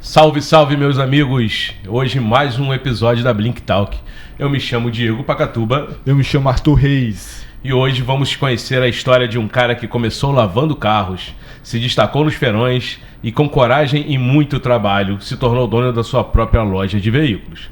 Salve, salve, meus amigos! Hoje mais um episódio da Blink Talk. Eu me chamo Diego Pacatuba. Eu me chamo Arthur Reis. E hoje vamos conhecer a história de um cara que começou lavando carros, se destacou nos feirões e com coragem e muito trabalho se tornou dono da sua própria loja de veículos.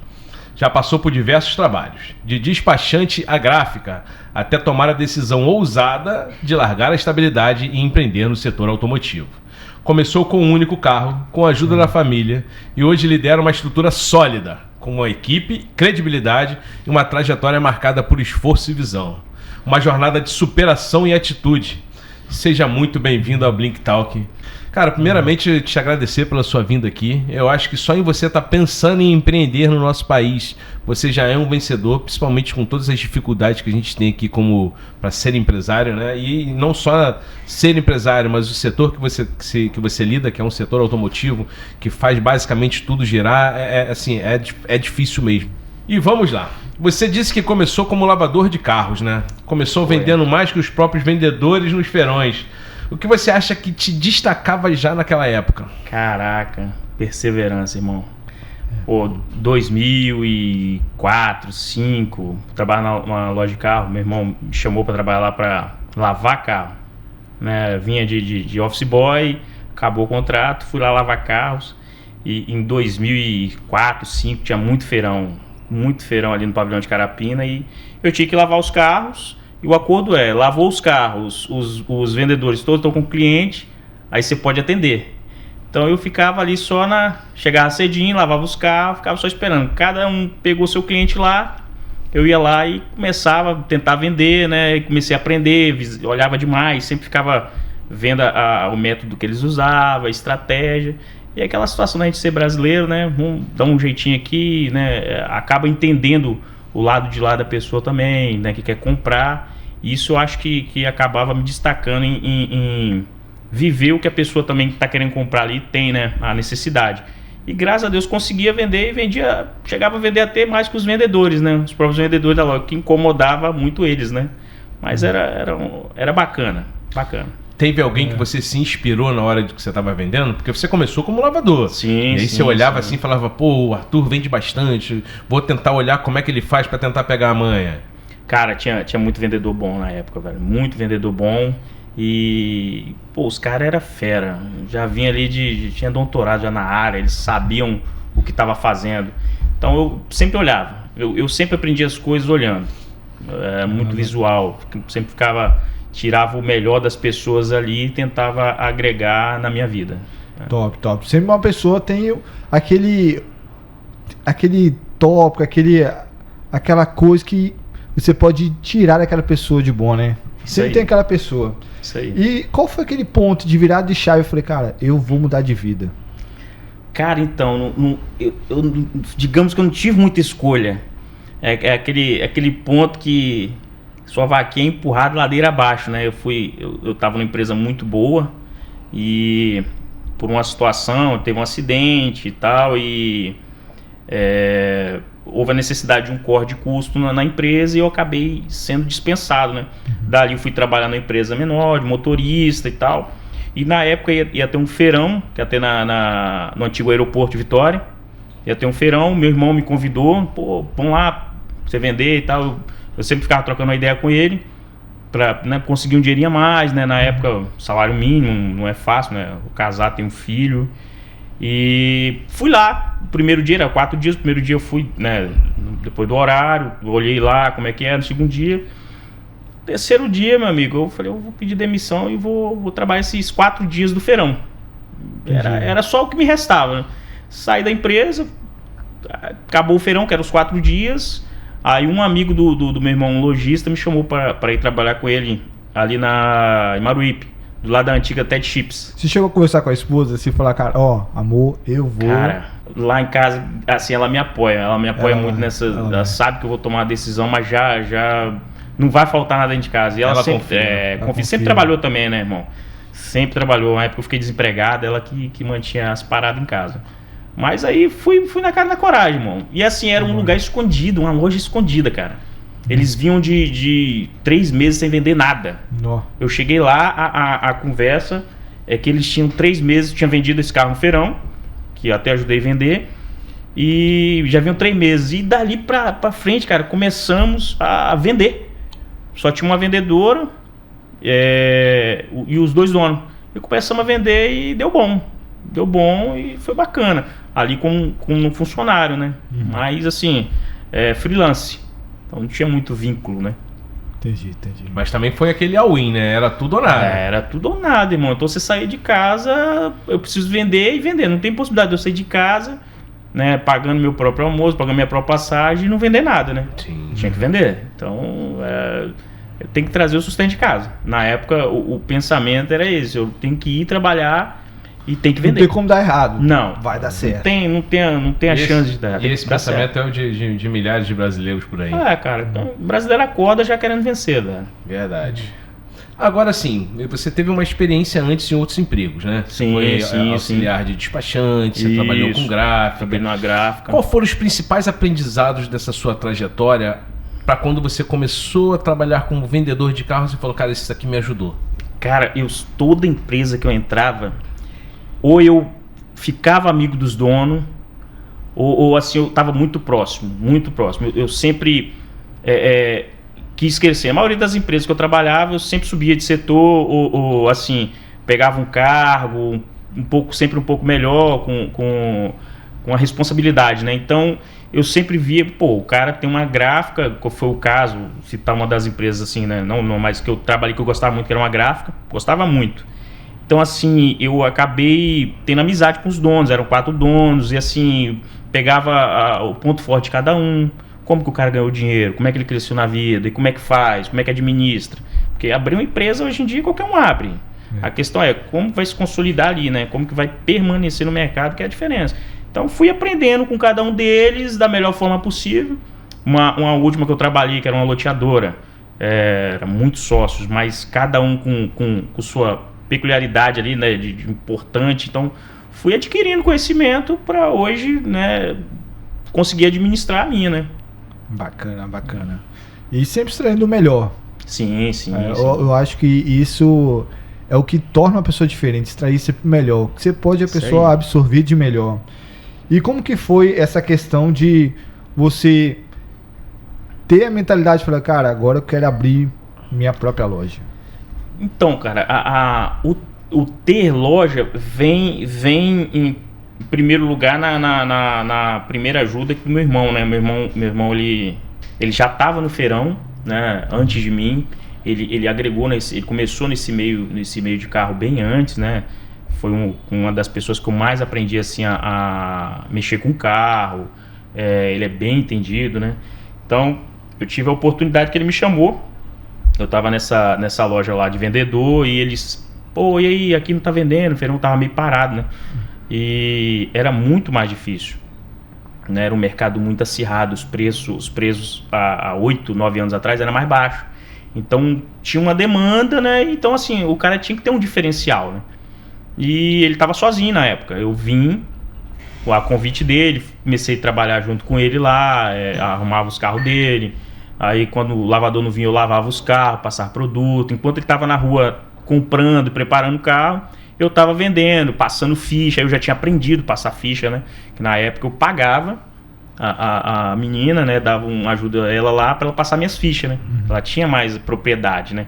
Já passou por diversos trabalhos, de despachante a gráfica, até tomar a decisão ousada de largar a estabilidade e empreender no setor automotivo. Começou com um único carro, com a ajuda da família, e hoje lidera uma estrutura sólida, com uma equipe, credibilidade e uma trajetória marcada por esforço e visão. Uma jornada de superação e atitude. Seja muito bem-vindo ao Blink Talk. Cara, primeiramente, te agradecer pela sua vinda aqui. Eu acho que só em você estar pensando em empreender no nosso país, você já é um vencedor, principalmente com todas as dificuldades que a gente tem aqui como para ser empresário, né? E não só ser empresário, mas o setor que você lida, que é um setor automotivo, que faz basicamente tudo girar, é difícil mesmo. E vamos lá. Você disse que começou como lavador de carros, né? Começou vendendo mais que os próprios vendedores nos feirões. O que você acha que te destacava já naquela época? Caraca, perseverança, irmão. Pô, 2004, 2005, trabalhava numa loja de carro. Meu irmão me chamou para trabalhar lá para lavar carro, né? Vinha de office boy, acabou o contrato, fui lá lavar carros. E em 2004, 2005 tinha muito feirão ali no pavilhão de Carapina e eu tinha que lavar os carros. E o acordo é, lavou os carros, os vendedores todos estão com o cliente, aí você pode atender. Então eu ficava ali chegava cedinho, lavava os carros, ficava só esperando. Cada um pegou seu cliente lá, eu ia lá e começava a tentar vender, né? E comecei a aprender, olhava demais, sempre ficava vendo o método que eles usavam, a estratégia. E aquela situação da gente ser brasileiro, né? Dá um jeitinho aqui, né? Acaba entendendo o lado de lá da pessoa também, né, que quer comprar. Isso eu acho que acabava me destacando em viver o que a pessoa também está querendo comprar ali tem, né, a necessidade. E graças a Deus conseguia vender e chegava a vender até mais que os vendedores, né, os próprios vendedores da loja, que incomodava muito eles, né. Mas era bacana. Teve alguém que você se inspirou na hora de que você estava vendendo? Porque você começou como lavador. Sim. E aí você olhava assim e falava, pô, o Arthur vende bastante, vou tentar olhar como é que ele faz para tentar pegar a manha. Cara, tinha muito vendedor bom na época, velho. Muito vendedor bom. E, pô, os caras eram fera. Já vinha ali tinha doutorado já na área, eles sabiam o que estava fazendo. Então eu sempre olhava. Eu sempre aprendi as coisas olhando. Era muito visual. Sempre tirava o melhor das pessoas ali e tentava agregar na minha vida. Top. Sempre uma pessoa tem aquele tópico, aquela coisa que você pode tirar daquela pessoa de bom, né? Sempre tem aquela pessoa. Isso aí. E qual foi aquele ponto de virada de chave? Eu falei, cara, eu vou mudar de vida. Cara, então, digamos que eu não tive muita escolha. É aquele ponto que sua vaquinha empurrada ladeira abaixo, né? Eu tava numa empresa muito boa e por uma situação, teve um acidente e tal, e houve a necessidade de um corte de custo na empresa e eu acabei sendo dispensado, né? Dali eu fui trabalhar numa empresa menor, de motorista e tal, e na época ia ter um feirão, que ia ter no antigo aeroporto de Vitória, ia ter um feirão, meu irmão me convidou, pô, vamos lá pra você vender e tal. Eu sempre ficava trocando uma ideia com ele para, né, conseguir um dinheirinho a mais, né? Na época, salário mínimo não é fácil, né? O casar, tem um filho. E fui lá. O primeiro dia, era 4 dias. O primeiro dia eu fui, né, depois do horário, olhei lá como é que era. No segundo dia. Terceiro dia, meu amigo, eu falei, eu vou pedir demissão e vou trabalhar esses 4 dias do feirão. Era só o que me restava, né? Saí da empresa, acabou o feirão, que era os 4 dias. Aí um amigo do meu irmão, um lojista, me chamou para ir trabalhar com ele ali em Maruípe, do lado da antiga Ted Chips. Você chegou a conversar com a esposa assim, falar, cara, amor, eu vou... Cara, lá em casa, assim, ela me apoia muito nessa... Ela sabe que eu vou tomar uma decisão, mas já não vai faltar nada dentro de casa. E ela sempre confia. Sempre trabalhou também, né, irmão? Sempre trabalhou. Na época eu fiquei desempregado, ela que mantinha as paradas em casa. Mas aí fui na cara da coragem, irmão. E assim, era um lugar escondido, uma loja escondida, cara. Eles vinham de 3 meses sem vender nada. Eu cheguei lá, a conversa é que eles tinham 3 meses, tinham vendido esse carro no feirão, que eu até ajudei a vender. E já vinham 3 meses. E dali pra frente, cara, começamos a vender. Só tinha uma vendedora e os 2 donos. E começamos a vender e deu bom. Deu bom e foi bacana. Ali com um funcionário, né? Mas assim, freelance. Então não tinha muito vínculo, né? Entendi. Mas também foi aquele all-in, né? Era tudo ou nada. Era tudo ou nada, irmão. Então você saía de casa, eu preciso vender e vender. Não tem possibilidade de eu sair de casa, né? Pagando meu próprio almoço, pagando minha própria passagem e não vender nada, né? Sim. Tinha que vender. Então, tem que trazer o sustento de casa. Na época, o pensamento era esse. Eu tenho que ir trabalhar e tem que vender. Não tem como dar errado. Não. Vai dar certo. Não tem a chance de dar. E esse pensamento é o de milhares de brasileiros por aí. Cara. Então, o brasileiro acorda já querendo vencer, né? Verdade. Agora sim, você teve uma experiência antes em outros empregos, né? Sim, foi auxiliar de despachante, você trabalhou com gráfica. Trabalhei numa gráfica. Qual foram os principais aprendizados dessa sua trajetória para quando você começou a trabalhar como vendedor de carros e falou, cara, isso aqui me ajudou? Cara, toda empresa que eu entrava, ou eu ficava amigo dos donos, ou assim, eu estava muito próximo. Eu sempre quis crescer. A maioria das empresas que eu trabalhava, eu sempre subia de setor, ou assim, pegava um cargo sempre um pouco melhor, com a responsabilidade, né? Então, eu sempre via, o cara tem uma gráfica, qual foi o caso, citar uma das empresas assim, né? Não, mas que eu trabalhei, que eu gostava muito, que era uma gráfica, gostava muito. Então, assim, eu acabei tendo amizade com os donos, eram 4 donos, e assim, pegava o ponto forte de cada um, como que o cara ganhou dinheiro, como é que ele cresceu na vida, e como é que faz, como é que administra. Porque abrir uma empresa, hoje em dia, qualquer um abre. A questão é como vai se consolidar ali, né? Como que vai permanecer no mercado, que é a diferença. Então, fui aprendendo com cada um deles da melhor forma possível. Uma última que eu trabalhei, que era uma loteadora, era muitos sócios, mas cada um com sua peculiaridade ali, né, de importante. Então, fui adquirindo conhecimento para hoje, né, conseguir administrar a minha, né? Bacana. E sempre extraindo o melhor. Sim. Eu acho que isso é o que torna uma pessoa diferente, extrair sempre o melhor. O que você pode a pessoa absorver de melhor. E como que foi essa questão de você ter a mentalidade de falar, cara, agora eu quero abrir minha própria loja? Então, cara, o ter loja vem em primeiro lugar na primeira ajuda do meu irmão, né? Meu irmão ele já estava no feirão, né? Antes de mim. Ele agregou ele começou nesse meio de carro bem antes, né? Foi uma das pessoas que eu mais aprendi assim a mexer com carro. Ele é bem entendido, né? Então eu tive a oportunidade que ele me chamou. Eu tava nessa loja lá de vendedor e eles, e aí, aqui não tá vendendo, o feirão tava meio parado, né? E era muito mais difícil, né? Era um mercado muito acirrado, os preços há 8, 9 anos atrás era mais baixo. Então tinha uma demanda, né? Então assim, o cara tinha que ter um diferencial, né? E ele tava sozinho na época. Eu vim a convite dele, comecei a trabalhar junto com ele lá, arrumava os carros dele. Aí quando o lavador não vinha, eu lavava os carros, passava produto. Enquanto ele estava na rua comprando, preparando o carro, eu estava vendendo, passando ficha. Aí eu já tinha aprendido a passar ficha, né? Que na época eu pagava a menina, né? Dava uma ajuda a ela lá para ela passar minhas fichas, né? Ela tinha mais propriedade, né?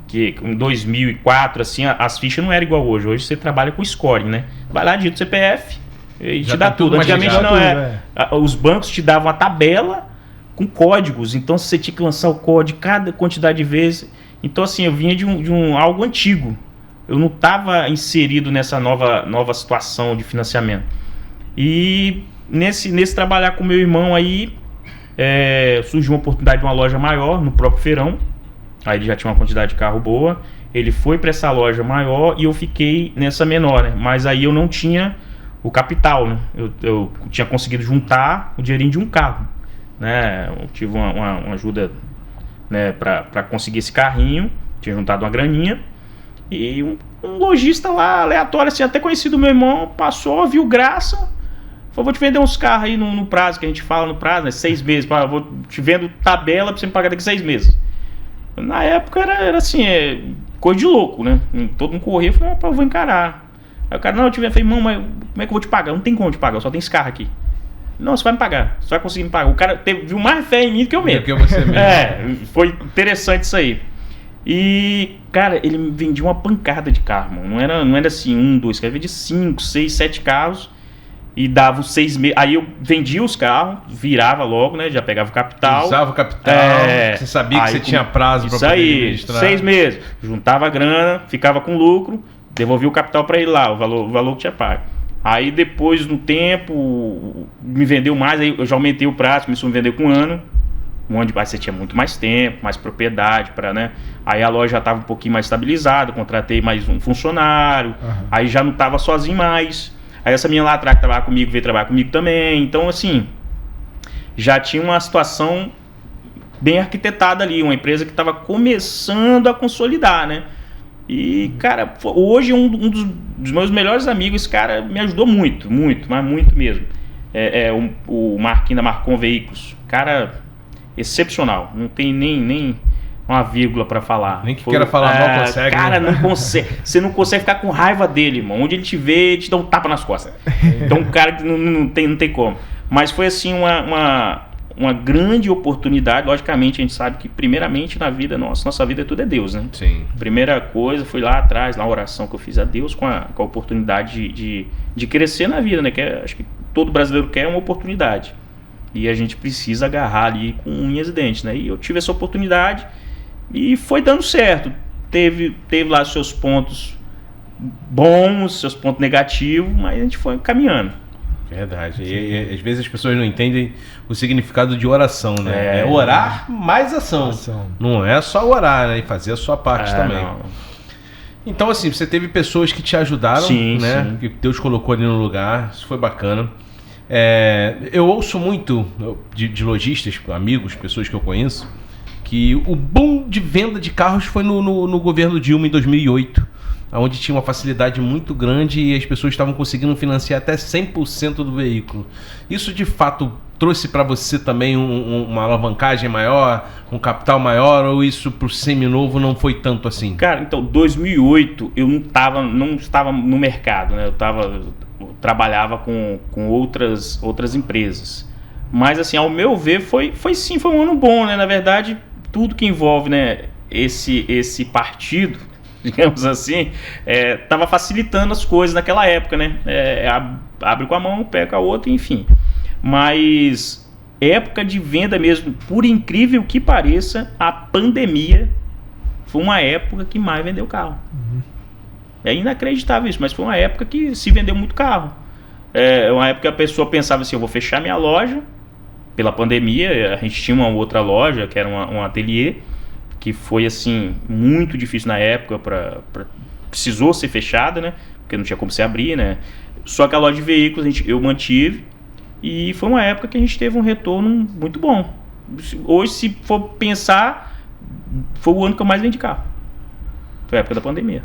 Que em 2004, assim, as fichas não eram igual hoje. Hoje você trabalha com scoring, né? Vai lá, digita o CPF e te dá tudo. Antigamente não os bancos te davam uma tabela com códigos, então você tinha que lançar o código cada quantidade de vezes. Então assim, eu vinha de algo antigo, eu não estava inserido nessa nova situação de financiamento. E nesse trabalhar com meu irmão aí, surgiu uma oportunidade de uma loja maior no próprio feirão. Aí ele já tinha uma quantidade de carro boa, ele foi para essa loja maior e eu fiquei nessa menor, né? Mas aí eu não tinha o capital, né? Eu tinha conseguido juntar o dinheirinho de um carro, né? Eu tive uma ajuda, né, para conseguir esse carrinho, tinha juntado uma graninha, e um lojista lá aleatório, assim, até conhecido meu irmão, passou, viu graça, falou, vou te vender uns carros aí no prazo, que a gente fala no prazo, né, 6 meses, vou te vendo tabela pra você me pagar daqui 6 meses. Na época era assim, coisa de louco, né? Todo mundo corria, eu falei, eu vou encarar. Aí o cara, não, eu falei, irmão, mas como é que eu vou te pagar? Não tem como te pagar, eu só tenho esse carro aqui. Não, você vai me pagar, você vai conseguir me pagar. O cara viu mais fé em mim do que eu mesmo. Do que você mesmo. Foi interessante isso aí. E, cara, ele me vendia uma pancada de carro, mano. Não era assim, 1, 2, ele vendia 5, 6, 7 carros e dava os 6 meses. Aí eu vendia os carros, virava logo, né? Já pegava o capital. Usava o capital, você sabia que você tinha prazo para poder administrar. Isso aí, 6 meses. Juntava a grana, ficava com lucro, devolvia o capital para ele lá, o valor que tinha pago. Aí depois, no tempo, me vendeu mais, aí eu já aumentei o prazo, começou a me vender com 1 ano. Onde você tinha muito mais tempo, mais propriedade para, né? Aí a loja já estava um pouquinho mais estabilizada, contratei mais um funcionário, aí já não estava sozinho mais. Aí essa minha lá atrás que trabalhava comigo veio trabalhar comigo também. Então, assim, já tinha uma situação bem arquitetada ali, uma empresa que estava começando a consolidar, né? E, cara, hoje um dos meus melhores amigos, esse cara me ajudou muito, mas muito mesmo. O Marquinhos da Marcon Veículos. Cara, excepcional. Não tem nem uma vírgula pra falar. Nem que queira falar mal consegue. Cara, né? não consegue. Você não consegue ficar com raiva dele, irmão. Onde ele te vê, ele te dá um tapa nas costas. Então, um cara que não tem como. Mas foi assim uma grande oportunidade. Logicamente, a gente sabe que primeiramente na vida nossa vida tudo é Deus, né? Sim. Primeira coisa foi lá atrás, na oração que eu fiz a Deus com a oportunidade de crescer na vida, né? Que acho que todo brasileiro quer uma oportunidade. E a gente precisa agarrar ali com unhas e dentes, né? E eu tive essa oportunidade e foi dando certo. Teve lá seus pontos bons, seus pontos negativos, mas a gente foi caminhando. Verdade. E às vezes as pessoas não entendem o significado de oração, né? É orar mais ação. Não é só orar, né? E fazer a sua parte também. Não. Então, assim, você teve pessoas que te ajudaram, né? Sim. Que Deus colocou ali no lugar. Isso foi bacana. Eu ouço muito de lojistas, amigos, pessoas que eu conheço, que o boom de venda de carros foi no governo Dilma em 2008, onde tinha uma facilidade muito grande e as pessoas estavam conseguindo financiar até 100% do veículo. Isso de fato trouxe para você também uma alavancagem maior, um capital maior, ou isso para o seminovo não foi tanto assim? Cara, então 2008 eu não estava no mercado, né? Eu trabalhava com outras empresas. Mas assim, ao meu ver, foi um ano bom, né? Na verdade, tudo que envolve, né, esse partido, digamos assim, estava facilitando as coisas naquela época, né? Abre com a mão, pega com a outra, enfim. Mas época de venda mesmo, por incrível que pareça, a pandemia foi uma época que mais vendeu carro. É inacreditável isso, mas foi uma época que se vendeu muito carro. Uma época que a pessoa pensava assim, eu vou fechar minha loja pela pandemia. A gente tinha uma outra loja, que era um ateliê, que foi assim, muito difícil na época, precisou ser fechada, né? Porque não tinha como se abrir, né? Só que a loja de veículos eu mantive, e foi uma época que a gente teve um retorno muito bom. Hoje, se for pensar, foi o ano que eu mais vendi carro. Foi a época da pandemia.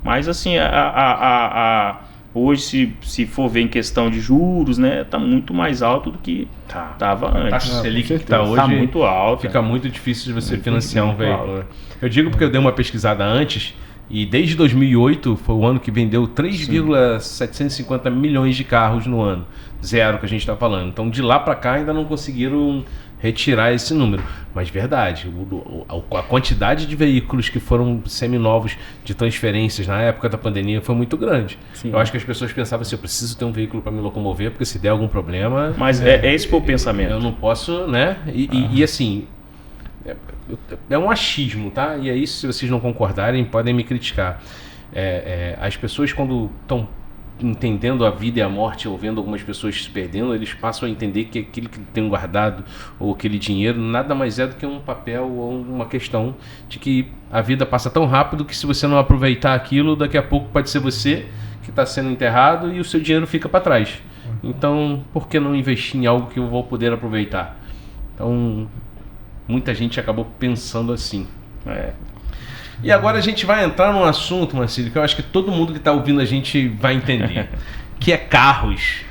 Mas assim, hoje, se for ver em questão de juros, né, tá muito mais alto do que tava antes. A taxa Selic que tá hoje tá muito alta. Fica muito difícil de você financiar um veículo. Eu digo porque eu dei uma pesquisada antes, e desde 2008 foi o ano que vendeu 3,750 milhões de carros no ano. Zero que a gente está falando. Então de lá para cá ainda não conseguiram retirar esse número. Mas verdade, a quantidade de veículos que foram seminovos de transferências na época da pandemia foi muito grande. Sim. Eu acho que as pessoas pensavam assim, eu preciso ter um veículo para me locomover, porque se der algum problema... Mas esse foi o pensamento. Eu não posso, né? E assim, é um achismo, tá? E aí, se vocês não concordarem, podem me criticar. As pessoas, quando estão entendendo a vida e a morte, ou vendo algumas pessoas se perdendo, eles passam a entender que aquilo que tem guardado, ou aquele dinheiro, nada mais é do que um papel ou uma questão de que a vida passa tão rápido que se você não aproveitar aquilo, daqui a pouco pode ser você que está sendo enterrado e o seu dinheiro fica para trás. Então, por que não investir em algo que eu vou poder aproveitar? Então, muita gente acabou pensando assim. E agora a gente vai entrar num assunto, Marcílio, que eu acho que todo mundo que está ouvindo a gente vai entender, que é carros.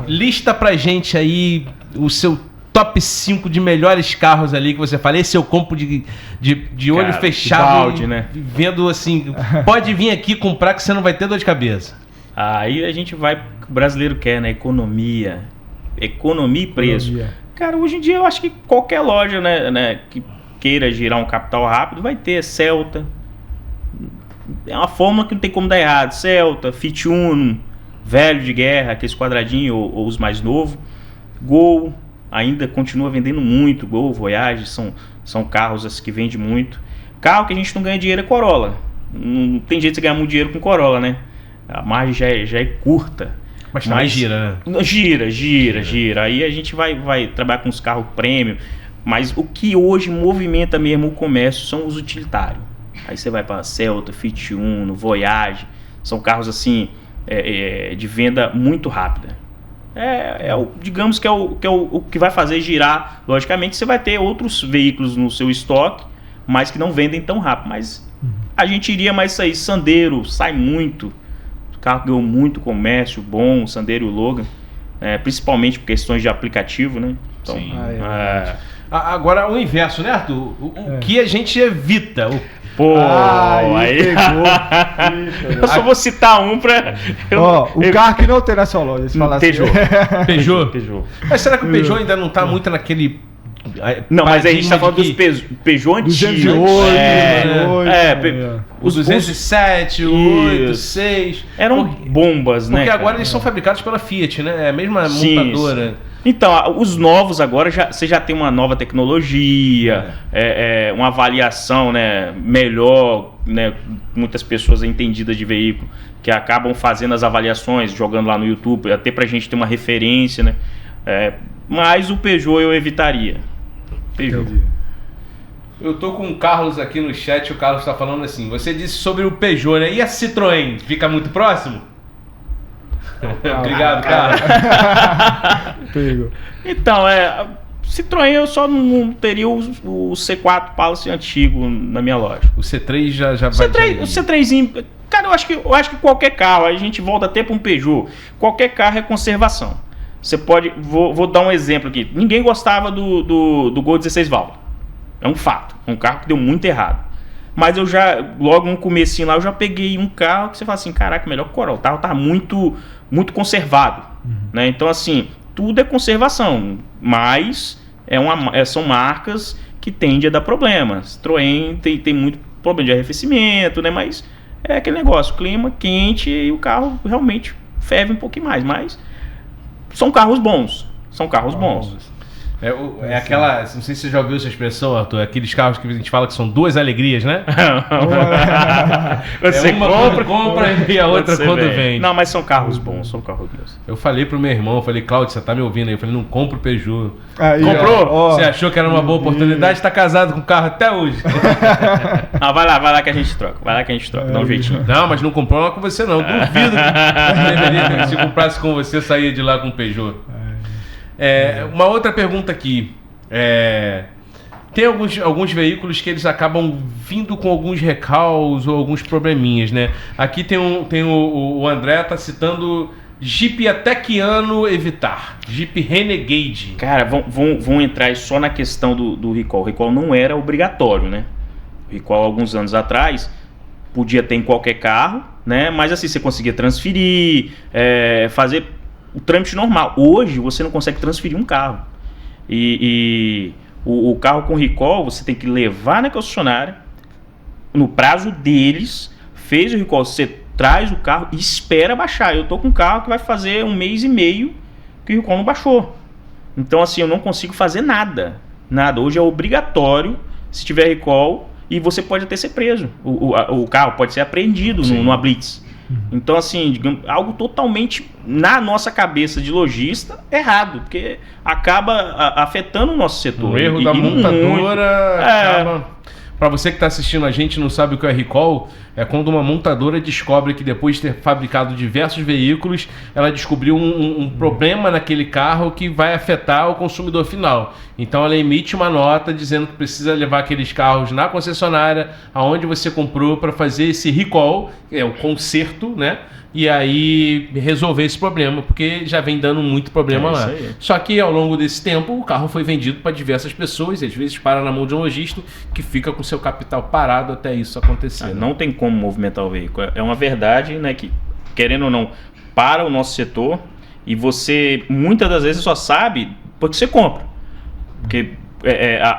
Lista pra gente aí o seu top 5 de melhores carros ali que você fala, esse eu compro de olho fechado, balde, né? Vendo assim, pode vir aqui comprar que você não vai ter dor de cabeça. Aí a gente vai, o brasileiro quer, né? Economia e preço. Cara, hoje em dia eu acho que qualquer loja, né, que queira girar um capital rápido vai ter Celta. É uma fórmula que não tem como dar errado. Celta, Fiat Uno, velho de guerra, aqueles quadradinhos ou os mais novos. Gol, ainda continua vendendo muito. Gol, Voyage, são carros que vendem muito. Carro que a gente não ganha dinheiro é Corolla. Não tem jeito de você ganhar muito dinheiro com Corolla, né? A margem já é curta. Mas também gira, né? Gira. Aí a gente vai trabalhar com os carros premium. Mas o que hoje movimenta mesmo o comércio são os utilitários. Aí você vai para Celta, Fiat Uno, Voyage. São carros assim de venda muito rápida. Digamos que é o que vai fazer girar. Logicamente você vai ter outros veículos no seu estoque, mas que não vendem tão rápido. Mas a gente iria mais isso aí. Sandero sai muito. O carro ganhou muito comércio bom, o Sandero e o Logan. Principalmente por questões de aplicativo, né? Então, sim. Agora o inverso, né, Arthur? O que a gente evita? Aí pegou. Eu só vou citar um pra... o carro que não tem na sua loja, se falar Peugeot. Mas será que o Peugeot ainda não tá muito naquele... Não, mas a gente tá falando dos Peugeot antigos. 208. Os 207, 8, 6. Eram bombas, né? Porque agora eles são fabricados pela Fiat, né? É a mesma montadora. Então, os novos agora você já tem uma nova tecnologia, uma avaliação, né, melhor, né? Muitas pessoas entendidas de veículo que acabam fazendo as avaliações, jogando lá no YouTube, até pra gente ter uma referência, né? Mas o Peugeot eu evitaria. Peugeot. Eu tô com o Carlos aqui no chat, o Carlos tá falando assim, você disse sobre o Peugeot, né? E a Citroën, fica muito próximo? Obrigado, Carlos. Então, Citroën eu só não teria o C4 Palace antigo na minha loja. O C3 já vai... O C3zinho... Cara, eu acho que qualquer carro, aí a gente volta até para um Peugeot, qualquer carro é conservação. Você pode... Vou dar um exemplo aqui. Ninguém gostava do Gol 16 válvulas. É um fato. Um carro que deu muito errado. Mas eu logo no comecinho lá, eu já peguei um carro que você fala assim, caraca, melhor que o Corolla. O carro tá muito, muito conservado. Né? Então, assim, tudo é conservação. Mas são marcas que tendem a dar problemas. Citroën tem muito problema de arrefecimento, né? Mas é aquele negócio, clima quente e o carro realmente ferve um pouquinho mais. Mas são carros bons. Aquela, não sei se você já ouviu essa expressão, Arthur, aqueles carros que a gente fala que são duas alegrias, né? Você compra e a outra quando vem. Não, mas são carros bons, Eu falei pro meu irmão, Cláudio, você tá me ouvindo aí? Eu falei, não compra o Peugeot. Comprou? Você achou que era uma boa oportunidade? Tá casado com o carro até hoje. Vai lá que a gente troca. Dá um jeitinho. Não, mas não comprou lá com você não. Duvido que se comprasse com você, saía de lá com o Peugeot. Uma outra pergunta aqui. Tem alguns veículos que eles acabam vindo com alguns recalques ou alguns probleminhas, né? Aqui tem o André tá citando Jeep até que ano evitar? Jeep Renegade. Cara, vão entrar só na questão do recall. O recall não era obrigatório, né? O recall alguns anos atrás podia ter em qualquer carro, né? Mas assim, você conseguia transferir, fazer o trâmite normal. Hoje você não consegue transferir um carro. E o carro com recall você tem que levar na concessionária no prazo deles, fez o recall, você traz o carro e espera baixar. Eu tô com um carro que vai fazer 1 mês e meio que o recall não baixou. Então assim, eu não consigo fazer nada. Hoje é obrigatório, se tiver recall, e você pode até ser preso. O carro pode ser apreendido numa blitz. Então, assim, digamos, algo totalmente na nossa cabeça de lojista errado, porque acaba afetando o nosso setor. O erro da montadora. Para você que está assistindo a gente e não sabe o que é recall, é quando uma montadora descobre que depois de ter fabricado diversos veículos, ela descobriu um problema naquele carro que vai afetar o consumidor final. Então ela emite uma nota dizendo que precisa levar aqueles carros na concessionária aonde você comprou para fazer esse recall, é o conserto, né? e aí resolver esse problema, porque já vem dando muito problema lá. Só que ao longo desse tempo o carro foi vendido para diversas pessoas, e às vezes para na mão de um lojista que fica com seu capital parado até isso acontecer. Não tem como movimentar o veículo. É uma verdade, né, que, querendo ou não, para o nosso setor, e você muitas das vezes só sabe porque você compra. Porque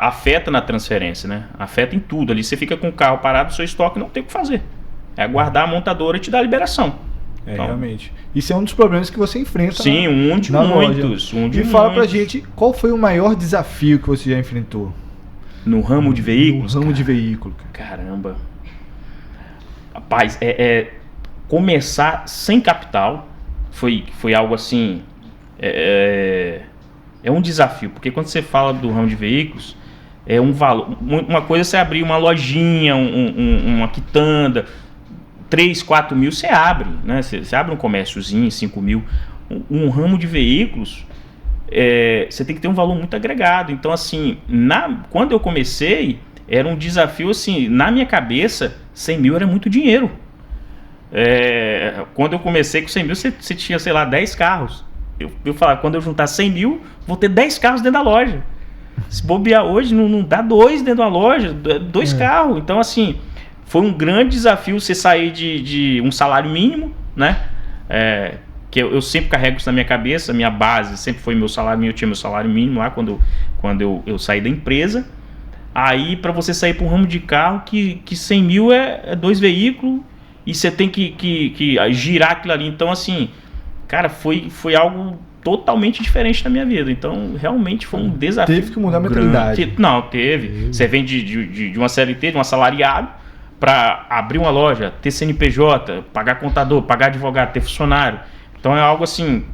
afeta na transferência, né? Afeta em tudo. Ali você fica com o carro parado, o seu estoque não tem o que fazer. É aguardar a montadora e te dar a liberação. Então, realmente. Isso é um dos problemas que você enfrenta. Sim, um de muitos. Fala pra gente, qual foi o maior desafio que você já enfrentou? No ramo de veículos? No ramo de veículo. Caramba. Rapaz, começar sem capital foi algo assim... É um desafio, porque quando você fala do ramo de veículos, é um valor. Uma coisa é você abrir uma lojinha, uma quitanda, 3, 4 mil você abre, né? Você abre um comérciozinho, 5 mil. Um ramo de veículos, você tem que ter um valor muito agregado. Então, assim, quando eu comecei, era um desafio, assim, na minha cabeça, 100 mil era muito dinheiro. Quando eu comecei com 100 mil, você tinha, sei lá, 10 carros. Eu falava, quando eu juntar 100 mil, vou ter 10 carros dentro da loja. Se bobear hoje, não dá 2 dentro da loja, 2 carros. Então, assim, foi um grande desafio você sair de um salário mínimo, né? Que eu sempre carrego isso na minha cabeça, minha base sempre foi meu salário mínimo, eu tinha meu salário mínimo lá quando eu saí da empresa. Aí, para você sair para um ramo de carro, que 100 mil é 2 veículos, e você tem que girar aquilo ali. Então, assim... Cara, foi algo totalmente diferente na minha vida. Então, realmente foi um desafio. Teve que mudar a mentalidade. Não, teve. Você vem de uma CLT, de um assalariado, para abrir uma loja, ter CNPJ, pagar contador, pagar advogado, ter funcionário. Então, é algo assim...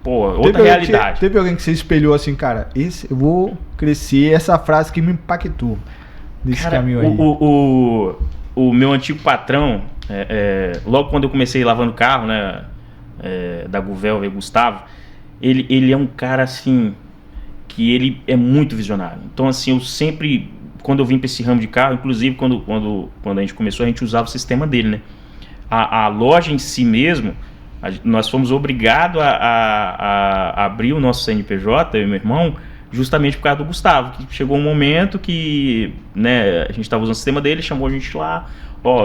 outra realidade. Teve alguém que você espelhou assim, cara, eu vou crescer, essa frase que me impactou nesse caminho aí. O meu antigo patrão, logo quando eu comecei lavando carro, né... da Guvel, Gustavo, ele é um cara assim que ele é muito visionário. Então, assim, eu sempre, quando eu vim para esse ramo de carro, inclusive quando a gente começou, a gente usava o sistema dele, né? A loja em si mesmo, nós fomos obrigados a abrir o nosso CNPJ, eu e meu irmão, justamente por causa do Gustavo, que chegou um momento que, né, a gente estava usando o sistema dele, chamou a gente lá,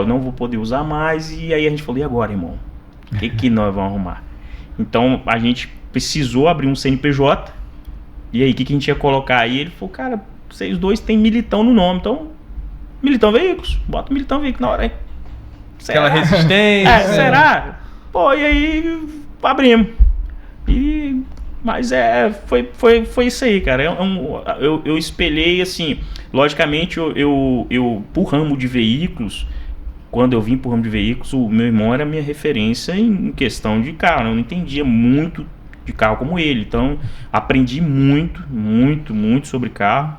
não vou poder usar mais, e aí a gente falou, e agora, irmão? O que nós vamos arrumar? Então a gente precisou abrir um CNPJ. E aí, o que a gente ia colocar aí? Ele falou, cara, vocês dois tem Militão no nome. Então, Militão Veículos. Bota Militão Veículos na hora aí. Aquela resistência. Será? E aí abrimos. Mas foi isso aí, cara. Eu espelhei assim. Logicamente, eu pro ramo de veículos. Quando eu vim pro ramo de veículos, o meu irmão era a minha referência em questão de carro, né? Eu não entendia muito de carro como ele. Então, aprendi muito sobre carro.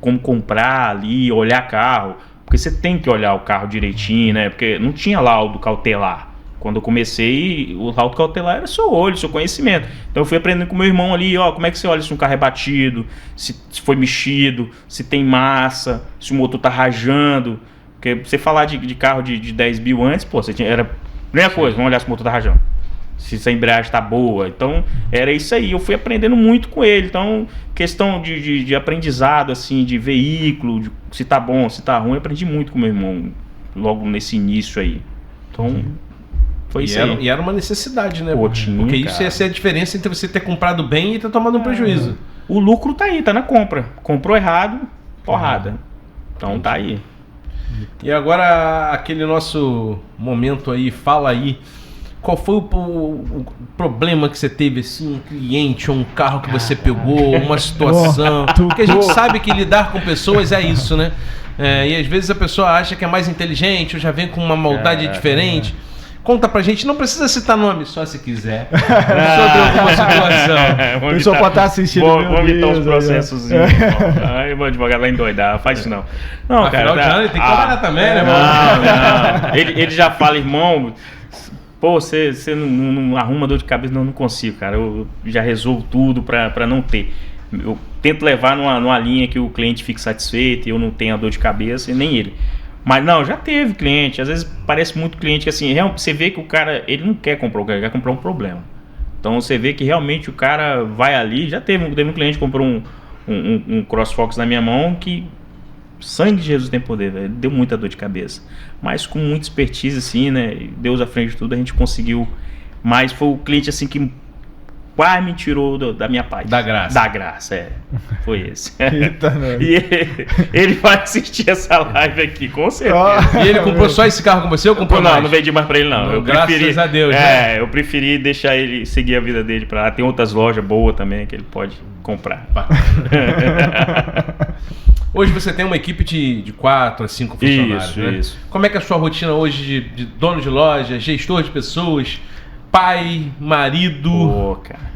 Como comprar ali, olhar carro. Porque você tem que olhar o carro direitinho, né? Porque não tinha laudo cautelar. Quando eu comecei, o laudo cautelar era seu olho, seu conhecimento. Então eu fui aprendendo com o meu irmão ali, como é que você olha se um carro é batido, se foi mexido, se tem massa, se o motor tá rajando. Porque você falar de carro de 10 mil antes, era a primeira coisa, vamos olhar se o motor tá rajando. Se a embreagem tá boa. Então, era isso aí. Eu fui aprendendo muito com ele. Então, questão de aprendizado, assim, de veículo, de se tá bom, se tá ruim, eu aprendi muito com meu irmão logo nesse início aí. Então... Foi isso aí. E era uma necessidade, né? Tinha, porque isso ia ser a diferença entre você ter comprado bem e ter tomado um prejuízo. O lucro tá aí, tá na compra. Comprou errado, porrada. Então tá aí. E agora, aquele nosso momento aí, fala aí. Qual foi o problema que você teve, assim, um cliente ou um carro que você pegou, uma situação? Porque a gente sabe que lidar com pessoas é isso, né? E às vezes a pessoa acha que é mais inteligente ou já vem com uma maldade diferente. Conta pra gente, não precisa citar nome, só se quiser. Sobre alguma situação. A pessoa pode estar assistindo. Vamos evitar os processos. Ai, meu advogado vai endoidar, faz isso não. Não, afinal, cara. Ele tem que trabalhar também, né, irmão? Não. Ele já fala, irmão, você não arruma dor de cabeça, não consigo, cara. Eu já resolvo tudo pra não ter. Eu tento levar numa linha que o cliente fique satisfeito e eu não tenha dor de cabeça, e nem ele. Mas não, já teve cliente. Às vezes parece muito cliente que assim, você vê que o cara, ele não quer comprar o carro, ele quer comprar um problema. Então você vê que realmente o cara vai ali. Já teve um cliente que comprou um CrossFox na minha mão que, sangue de Jesus tem poder, velho. Deu muita dor de cabeça. Mas com muita expertise, assim, né? Deus à frente de tudo, a gente conseguiu. Mas foi o cliente, assim, que quase me tirou da minha paz. Da graça. Da graça, é. Foi esse. Eita, E ele vai assistir essa live aqui, com certeza. E ele comprou só esse carro com você ou comprou mais? Não vendi mais pra ele, não. Graças a Deus, né? Eu preferi deixar ele seguir a vida dele pra lá. Tem outras lojas boas também que ele pode comprar. Hoje você tem uma equipe de 4 a 5 funcionários, né? Isso. Como é que é a sua rotina hoje de dono de loja, gestor de pessoas, pai, marido? Pô, cara.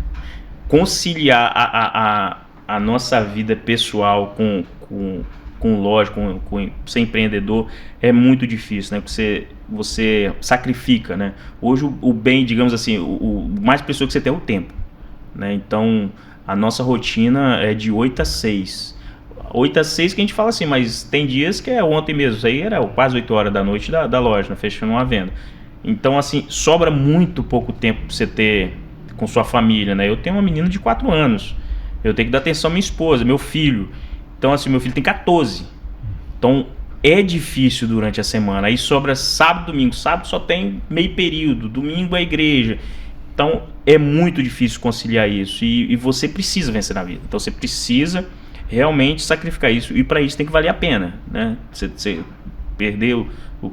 Conciliar a nossa vida pessoal com loja, com ser empreendedor é muito difícil, né? Porque você sacrifica, né? Hoje o bem, digamos assim, o mais precioso que você tem é o tempo, né? Então a nossa rotina é de 8 a 6. 8 a 6 que a gente fala assim, mas tem dias que é ontem mesmo, isso aí era quase 8 horas da noite da loja, né? Fechando uma venda. Então assim, sobra muito pouco tempo pra você ter com sua família, né? Eu tenho uma menina de 4 anos, eu tenho que dar atenção à minha esposa, meu filho. Então assim, meu filho tem 14. Então é difícil durante a semana. Aí sobra sábado, domingo. Sábado só tem meio período, domingo é a igreja. Então é muito difícil conciliar isso. E você precisa vencer na vida. Então você precisa realmente sacrificar isso. E para isso tem que valer a pena, né? Você perder,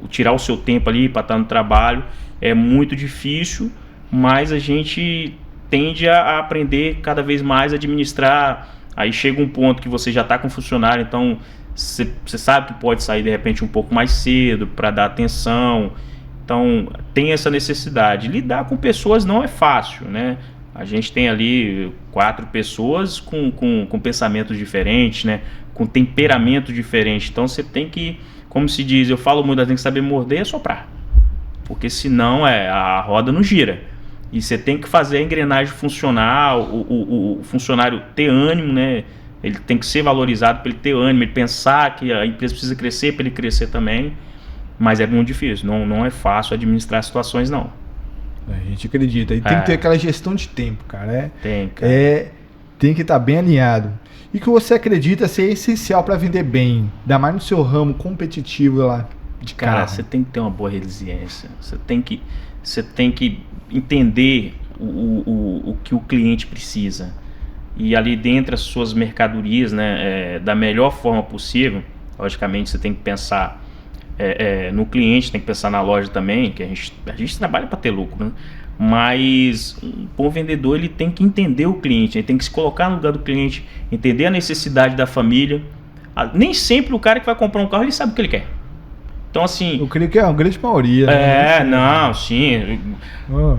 tirar o seu tempo ali para estar no trabalho é muito difícil, mas a gente tende a aprender cada vez mais a administrar. Aí chega um ponto que você já está com funcionário, então você sabe que pode sair de repente um pouco mais cedo para dar atenção. Então tem essa necessidade. Lidar com pessoas não é fácil, né? A gente tem ali 4 pessoas com pensamentos diferentes, né? Com temperamento diferente. Então você tem que, como se diz, eu falo muito, tem que saber morder e soprar. Porque senão a roda não gira. E você tem que fazer a engrenagem funcionar, o funcionário ter ânimo, né? Ele tem que ser valorizado para ele ter ânimo, ele pensar que a empresa precisa crescer para ele crescer também. Mas é muito difícil, não é fácil administrar situações, não. A gente acredita. E tem que ter aquela gestão de tempo, cara. Tem, cara. Tem que estar bem alinhado. E que você acredita ser essencial para vender bem, ainda mais no seu ramo competitivo lá de carro. Cara, você tem que ter uma boa resiliência. Você tem que entender o que o cliente precisa. E ali dentro as suas mercadorias, né, da melhor forma possível. Logicamente você tem que pensar no cliente, tem que pensar na loja também, que a gente trabalha para ter lucro, né? Mas um bom vendedor, ele tem que entender o cliente, ele tem que se colocar no lugar do cliente, entender a necessidade da família. Nem sempre o cara que vai comprar um carro, ele sabe o que ele quer. Então assim... Eu creio que é uma grande maioria. Não, sim.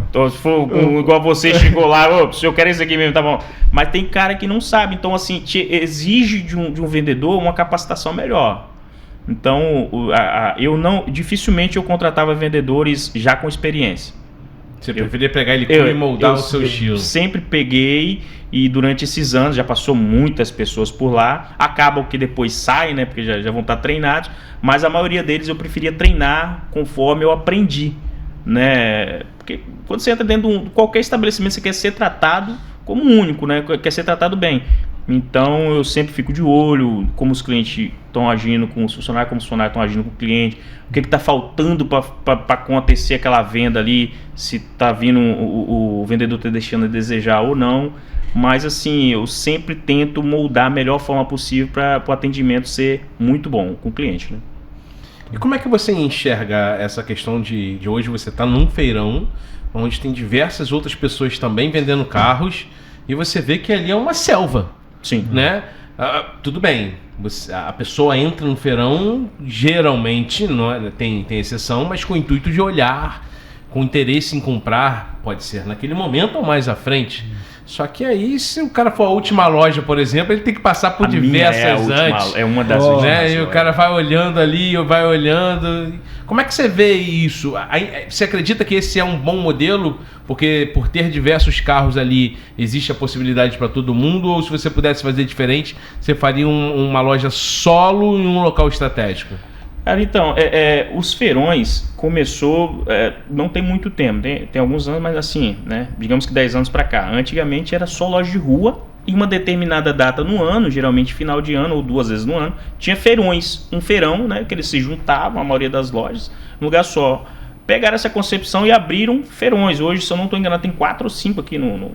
Então, se for igual você chegou lá, se eu quero isso aqui mesmo, tá bom. Mas tem cara que não sabe, então assim, te exige de um vendedor uma capacitação melhor. Então, dificilmente eu contratava vendedores já com experiência. Você preferia pegar ele e moldar o seu estilo? Sempre peguei, e durante esses anos já passou muitas pessoas por lá. Acabam que depois saem, né? Porque já vão estar treinados. Mas a maioria deles eu preferia treinar conforme eu aprendi, né? Porque quando você entra dentro de qualquer estabelecimento, você quer ser tratado como único, né? Quer ser tratado bem. Então eu sempre fico de olho como os clientes estão agindo com os funcionários, como os funcionários estão agindo com o cliente, o que está faltando para acontecer aquela venda ali, se está vindo o vendedor está deixando a desejar ou não. Mas assim, eu sempre tento moldar a melhor forma possível para o atendimento ser muito bom com o cliente, né? E como é que você enxerga essa questão de hoje você está num feirão onde tem diversas outras pessoas também vendendo carros e você vê que ali é uma selva? Sim. Né? Tudo bem, a pessoa entra no feirão, geralmente, não tem exceção, mas com o intuito de olhar, com interesse em comprar, pode ser naquele momento ou mais à frente. Só que aí, se o cara for a última loja, por exemplo, ele tem que passar por diversas antes. É uma das últimas. Né? E o cara vai olhando ali, vai olhando. Como é que você vê isso? Você acredita que esse é um bom modelo? Porque por ter diversos carros ali, existe a possibilidade para todo mundo? Ou se você pudesse fazer diferente, você faria uma loja solo em um local estratégico? Cara, então, os feirões começou, não tem muito tempo, tem alguns anos, mas assim, né, digamos que 10 anos para cá. Antigamente era só loja de rua, e uma determinada data no ano, geralmente final de ano ou 2 vezes no ano, tinha feirões, um feirão, né, que eles se juntavam, a maioria das lojas, num lugar só. Pegaram essa concepção e abriram feirões. Hoje, se eu não estou enganado, tem 4 ou 5 aqui no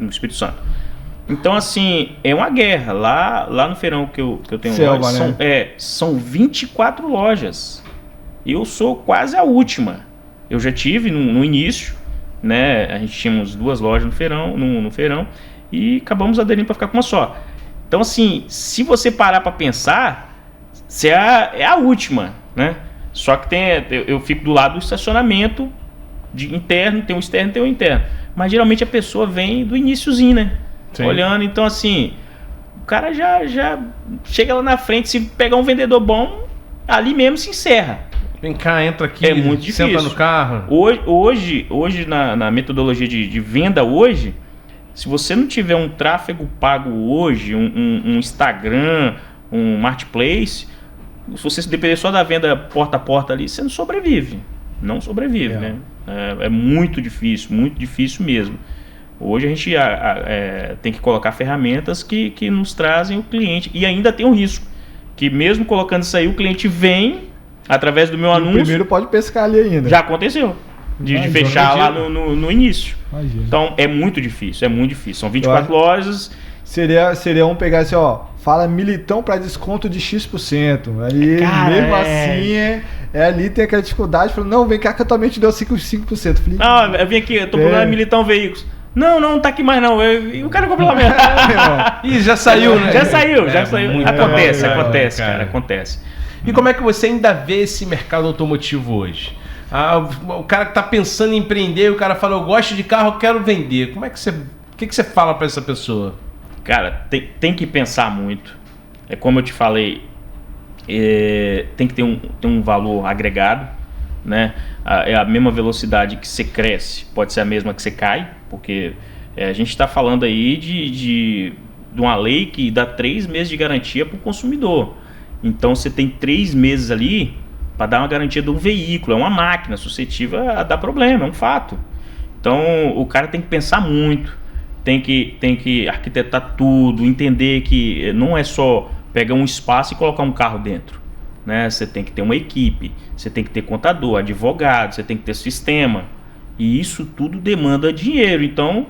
Espírito Santo. Então, assim, é uma guerra. Lá no feirão que eu tenho Selva, loja, são 24 lojas. Eu sou quase a última. Eu já tive no início, né? A gente tínhamos 2 lojas no feirão e acabamos aderindo para ficar com uma só. Então, assim, se você parar para pensar, você é a última, né? Só que eu fico do lado do estacionamento interno, tem um externo, tem um interno. Mas geralmente a pessoa vem do iniciozinho, né? Sim. Olhando, então assim, o cara já chega lá na frente, se pegar um vendedor bom, ali mesmo se encerra. Vem cá, entra aqui, é muito difícil. Senta no carro. Hoje na metodologia de venda hoje, se você não tiver um tráfego pago hoje, um Instagram, um marketplace, se você depender só da venda porta a porta ali, você não sobrevive. Não sobrevive, né? É muito difícil mesmo. Hoje a gente tem que colocar ferramentas que nos trazem o cliente. E ainda tem um risco, que mesmo colocando isso aí, o cliente vem, através do meu anúncio... primeiro pode pescar ali ainda. Já aconteceu. De fechar lá no inío. Imagina. Então é muito difícil. São 24 lojas... Seria um pegar assim, ó, fala Militão para desconto de X%. Aí, cara, mesmo assim, ali tem aquela dificuldade, falando, não, vem cá que eu também te dou 5%. Falei, não, eu vim aqui, eu tô procurando Militão Veículos. Não tá aqui mais não. E o cara comprou lá mesmo. Ih, já saiu, né? Já saiu. Acontece, cara, acontece. E como é que você ainda vê esse mercado automotivo hoje? O cara que tá pensando em empreender, o cara fala, eu gosto de carro, eu quero vender. O que você fala para essa pessoa? Cara, tem que pensar muito. É como eu te falei, tem que ter um valor agregado, né? É a mesma velocidade que você cresce, pode ser a mesma que você cai, porque a gente está falando aí de uma lei que dá 3 meses de garantia para o consumidor. Então você tem 3 meses ali para dar uma garantia de um veículo, é uma máquina suscetível a dar problema, é um fato. Então o cara tem que pensar muito. Tem que arquitetar tudo, entender que não é só pegar um espaço e colocar um carro dentro, né? Você tem que ter uma equipe, você tem que ter contador, advogado, você tem que ter sistema. E isso tudo demanda dinheiro. Então,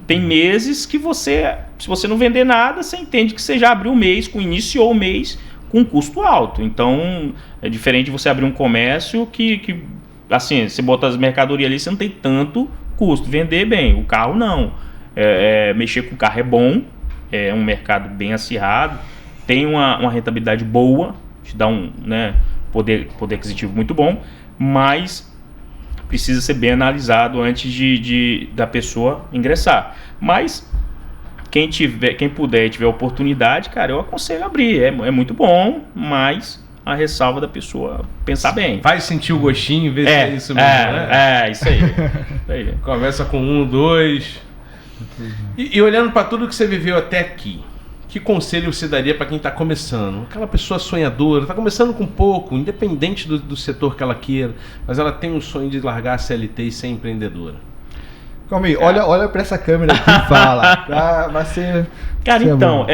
tem meses que se você não vender nada, você entende que você já abriu o mês, iniciou o mês com um custo alto. Então, é diferente de você abrir um comércio que assim, você bota as mercadorias ali, você não tem tanto custo. Vender bem, o carro não. Mexer com carro é bom, é um mercado bem acirrado, tem uma rentabilidade boa, te dá um poder aquisitivo muito bom, mas precisa ser bem analisado antes da pessoa ingressar. Mas quem puder e tiver oportunidade, cara, eu aconselho a abrir, é muito bom, mas a ressalva da pessoa pensar bem. Vai sentir o gostinho, ver se é isso mesmo, né? Isso aí. Conversa com 1, 2... E olhando para tudo que você viveu até aqui, que conselho você daria para quem está começando? Aquela pessoa sonhadora, está começando com pouco, independente do setor que ela queira, mas ela tem um sonho de largar a CLT e ser empreendedora. Calma aí, olha para essa câmera aqui e fala. Vai ser... Cara, então,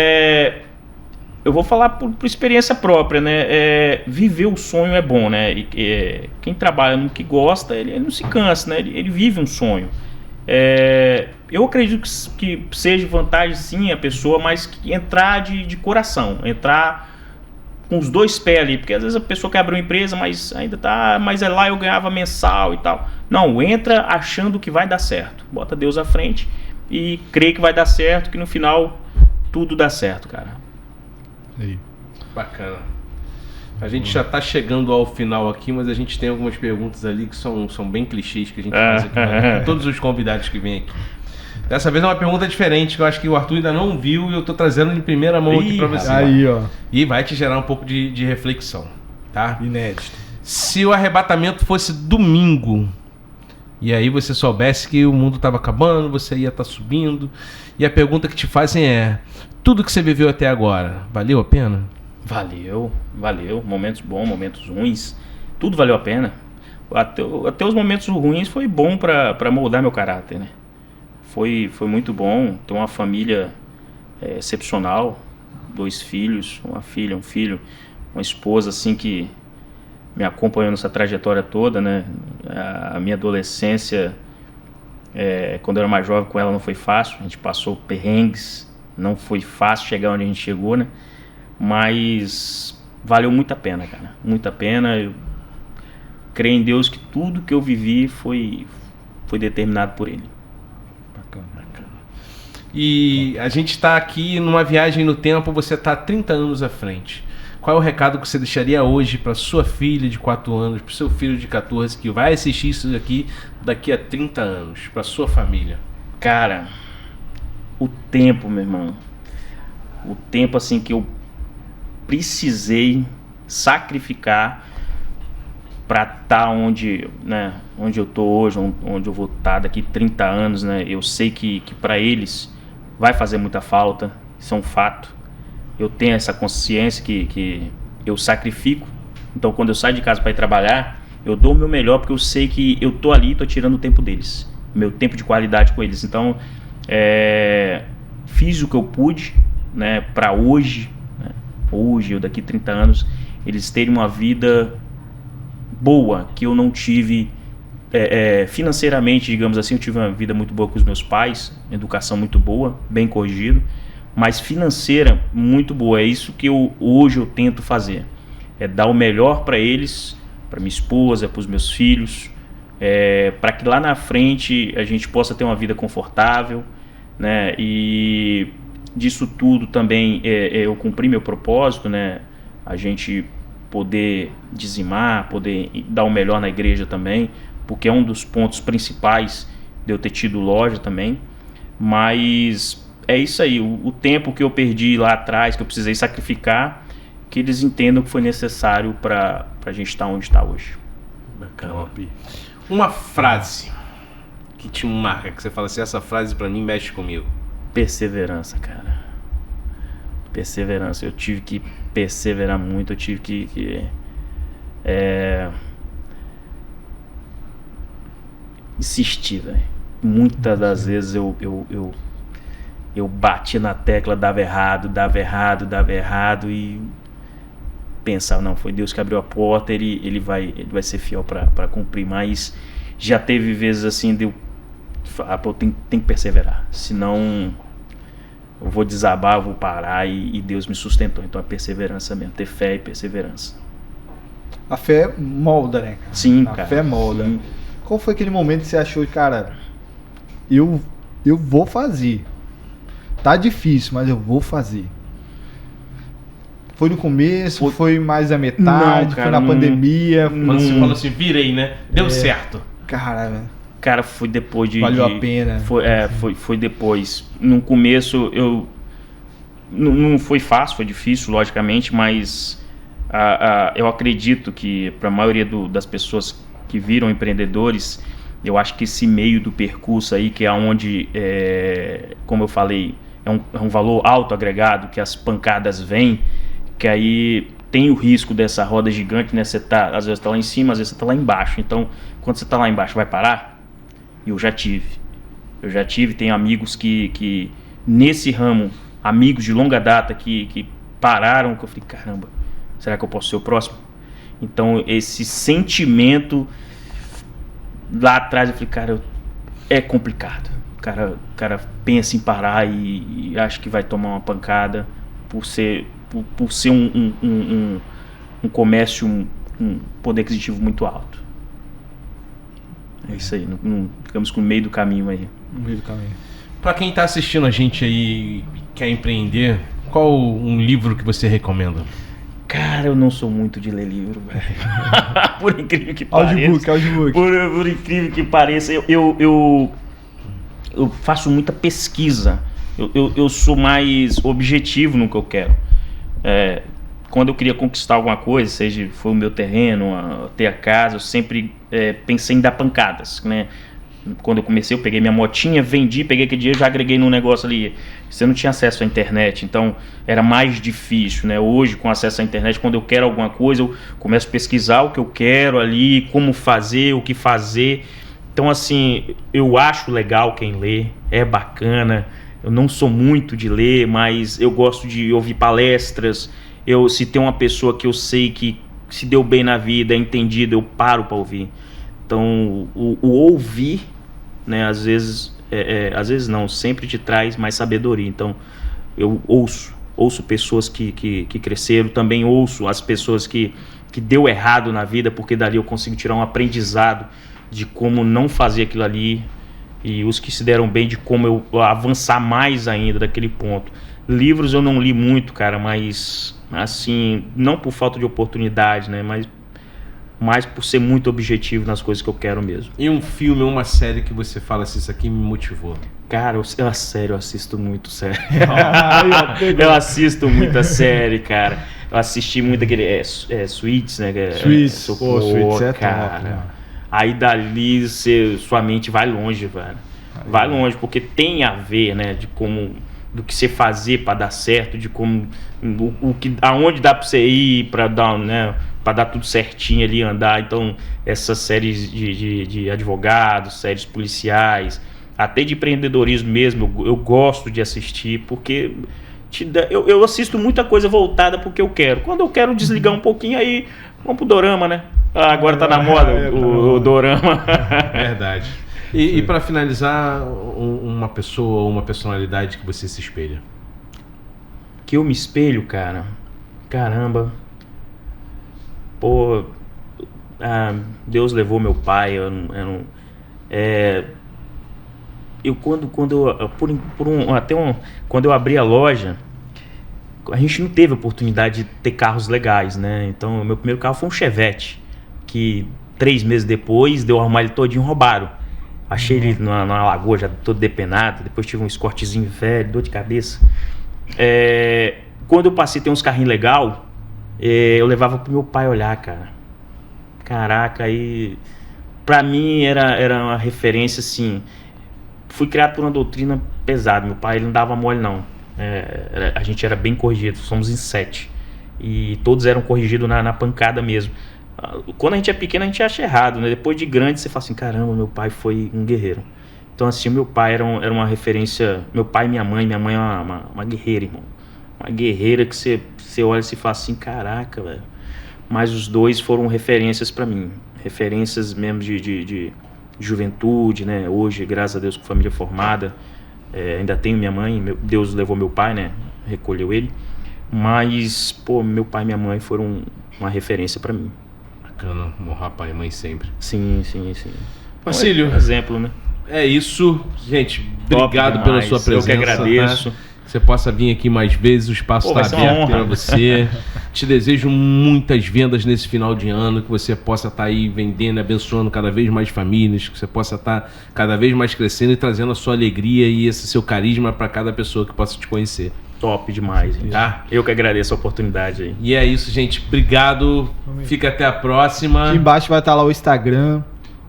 eu vou falar por experiência própria, né? Viver o sonho é bom, né? Quem trabalha no que gosta, ele não se cansa, né? Ele vive um sonho. Eu acredito que seja vantagem sim a pessoa, mas entrar de coração, entrar com os 2 pés ali, porque às vezes a pessoa quer abrir uma empresa, mas ainda tá, mas lá eu ganhava mensal e tal. Não, entra achando que vai dar certo, bota Deus à frente e crê que vai dar certo, que no final tudo dá certo, cara. Aí. Bacana. A gente já está chegando ao final aqui, mas a gente tem algumas perguntas ali que são bem clichês que a gente faz aqui, né? Todos os convidados que vêm aqui. Dessa vez é uma pergunta diferente, que eu acho que o Arthur ainda não viu e eu estou trazendo de primeira mão aqui para você. Aí, ó. E vai te gerar um pouco de reflexão, tá? Inédito. Se o arrebatamento fosse domingo, e aí você soubesse que o mundo estava acabando, você ia estar subindo, e a pergunta que te fazem é: tudo que você viveu até agora, valeu a pena? Valeu. Momentos bons, momentos ruins. Tudo valeu a pena. Até os momentos ruins foi bom para moldar meu caráter, né? Foi muito bom ter uma família excepcional, 2 filhos, uma filha, um filho, uma esposa assim que me acompanhou nessa trajetória toda, né? A minha adolescência, quando eu era mais jovem com ela, não foi fácil. A gente passou perrengues, não foi fácil chegar onde a gente chegou, né? Mas valeu muito a pena, cara. Muito a pena. Eu creio em Deus que tudo que eu vivi foi determinado por Ele. Bacana. E a gente está aqui numa viagem no tempo, você está 30 anos à frente. Qual é o recado que você deixaria hoje para sua filha de 4 anos, para o seu filho de 14, que vai assistir isso aqui daqui a 30 anos, para sua família? Cara, o tempo, meu irmão. O tempo assim que eu precisei sacrificar para estar onde eu tô hoje, onde eu vou estar daqui 30 anos, né? Eu sei que para eles vai fazer muita falta, isso é um fato. Eu tenho essa consciência que eu sacrifico. Então, quando eu saio de casa para ir trabalhar, eu dou o meu melhor, porque eu sei que eu tô ali, tô tirando o tempo deles, meu tempo de qualidade com eles. Então, fiz o que eu pude, né, para hoje, né? Hoje, eu daqui 30 anos, eles terem uma vida boa, que eu não tive financeiramente, digamos assim. Eu tive uma vida muito boa com os meus pais, educação muito boa, bem corrigido, mas financeira muito boa. É isso que hoje eu tento fazer, é dar o melhor para eles, para minha esposa, para os meus filhos, para que lá na frente a gente possa ter uma vida confortável, né? E disso tudo também eu cumpri meu propósito, né? A gente poder dizimar, poder dar o melhor na igreja também, porque é um dos pontos principais de eu ter tido loja também. Mas é isso aí, o tempo que eu perdi lá atrás, que eu precisei sacrificar, que eles entendam que foi necessário para a gente estar onde está hoje. Bacana. Uma frase que te marca, que você fala assim, essa frase para mim mexe comigo. Perseverança, cara. Perseverança. Eu tive que perseverar muito, eu tive que insistir, velho. Muitas das vezes eu bati na tecla, dava errado e pensava, não, foi Deus que abriu a porta, ele vai ser fiel para cumprir. Mas já teve vezes assim de eu falar, pô, tem que perseverar, senão eu vou desabar, eu vou parar, e Deus me sustentou. Então é perseverança mesmo, ter fé e perseverança. A fé molda, né, cara? Sim, a cara. Fé molda. Sim. Qual foi aquele momento que você achou, cara, eu vou fazer? Tá difícil, mas eu vou fazer. Foi no começo, foi mais a metade, não, cara, foi na pandemia. Quando você falou assim, virei, né? Deu certo. Cara, foi depois de... Valeu a pena. Foi depois. No começo, não foi fácil, foi difícil, logicamente, mas eu acredito que para a maioria das pessoas que viram empreendedores, eu acho que esse meio do percurso aí, que é onde, como eu falei, é um valor alto agregado, que as pancadas vêm, que aí tem o risco dessa roda gigante, né? Às vezes tá lá em cima, às vezes você tá lá embaixo. Então, quando você tá lá embaixo, vai parar? Eu já tive, tenho amigos que nesse ramo, amigos de longa data que pararam, que eu falei, caramba, será que eu posso ser o próximo? Então, esse sentimento lá atrás, eu falei, cara, é complicado. O cara pensa em parar e acha que vai tomar uma pancada por ser um comércio, um poder aquisitivo muito alto. É isso aí, ficamos no meio do caminho aí. No meio do caminho. Pra quem tá assistindo a gente aí e quer empreender, qual um livro que você recomenda? Cara, eu não sou muito de ler livro, velho. Por incrível que pareça. Audiobook. Por incrível que pareça, eu faço muita pesquisa. Eu sou mais objetivo no que eu quero. Quando eu queria conquistar alguma coisa, seja foi o meu terreno, ter a casa, eu sempre pensei em dar pancadas, né? Quando eu comecei, eu peguei minha motinha, vendi, peguei aquele dinheiro, já agreguei num negócio ali. Você não tinha acesso à internet, então era mais difícil, né? Hoje, com acesso à internet, quando eu quero alguma coisa, eu começo a pesquisar o que eu quero ali, como fazer, o que fazer. Então, assim, eu acho legal quem lê, é bacana. Eu não sou muito de ler, mas eu gosto de ouvir palestras. Se tem uma pessoa que eu sei que se deu bem na vida, é entendida, eu paro para ouvir. Então, o ouvir, né, às vezes não, sempre te traz mais sabedoria. Então, eu ouço pessoas que cresceram, também ouço as pessoas que deu errado na vida, porque dali eu consigo tirar um aprendizado de como não fazer aquilo ali, e os que se deram bem de como eu avançar mais ainda daquele ponto. Livros eu não li muito, cara, mas assim, não por falta de oportunidade, né, mas por ser muito objetivo nas coisas que eu quero mesmo. E um filme ou uma série que você fala assim, isso aqui me motivou? Cara, eu assisto muito série. Eu assisto muita série, cara. Eu assisti muito aquele Suits, né? Suits, cara. Aí dali sua mente vai longe, velho. Vai longe, porque tem a ver, né? Do que você fazer para dar certo, de como aonde dá para você ir para dar, né, para dar tudo certinho ali, andar. Então, essas séries de advogados, séries policiais, até de empreendedorismo mesmo, eu gosto de assistir, porque eu assisto muita coisa voltada porque eu quero. Quando eu quero desligar um pouquinho, aí vamos pro dorama, né? Agora tá na moda o dorama. Verdade. E para finalizar, uma pessoa ou uma personalidade que você se espelha? Que eu me espelho, cara? Caramba. Pô, Deus levou meu pai. Quando eu abri a loja, a gente não teve oportunidade de ter carros legais, né? Então, o meu primeiro carro foi um Chevette, que 3 meses depois deu arrumar ele todinho, roubaram. Achei ele numa lagoa já todo depenado. Depois tive um Escortezinho velho, dor de cabeça. Quando eu passei a ter uns carrinhos legais, eu levava pro meu pai olhar, cara. Caraca, aí pra mim era uma referência assim. Fui criado por uma doutrina pesada. Meu pai ele não dava mole, não. A gente era bem corrigido, somos em 7. E todos eram corrigidos na pancada mesmo. Quando a gente é pequeno, a gente acha errado, né? Depois de grande, você fala assim, caramba, meu pai foi um guerreiro. Então, assim, meu pai era uma referência. Meu pai e minha mãe é uma guerreira, irmão. Uma guerreira que você olha e se fala assim, caraca, velho. Mas os dois foram referências pra mim. Referências mesmo de juventude, né? Hoje, graças a Deus, com família formada. Ainda tenho minha mãe, Deus levou meu pai, né? Recolheu ele. Mas, pô, meu pai e minha mãe foram uma referência pra mim. Bacana, honrar pai e mãe sempre. Sim. Marcílio, um exemplo, né? É isso, gente. Obrigado pela sua presença. Eu que agradeço. Né? Que você possa vir aqui mais vezes, o espaço está aberto para você. Te desejo muitas vendas nesse final de ano, que você possa estar aí vendendo, abençoando cada vez mais famílias, que você possa estar cada vez mais crescendo e trazendo a sua alegria e esse seu carisma para cada pessoa que possa te conhecer. Top demais, gente. Tá? Eu que agradeço a oportunidade aí. E é isso, gente. Obrigado. Fica até a próxima. Aqui embaixo vai estar lá o Instagram,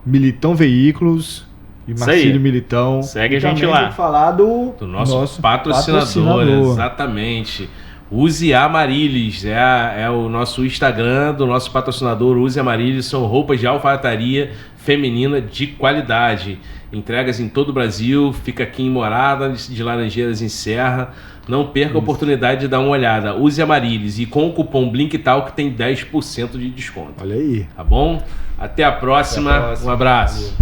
Militão Veículos e Marcílio Militão. Segue a gente lá. Falar do nosso patrocinador. Exatamente. Use Amarilis. É o nosso Instagram do nosso patrocinador. Use Amarilis. São roupas de alfaiataria feminina de qualidade. Entregas em todo o Brasil. Fica aqui em Morada de Laranjeiras, em Serra. Não perca a oportunidade de dar uma olhada. Use Amarilis e com o cupom BlinkTalk tem 10% de desconto. Olha aí. Tá bom? Até a próxima. Um abraço.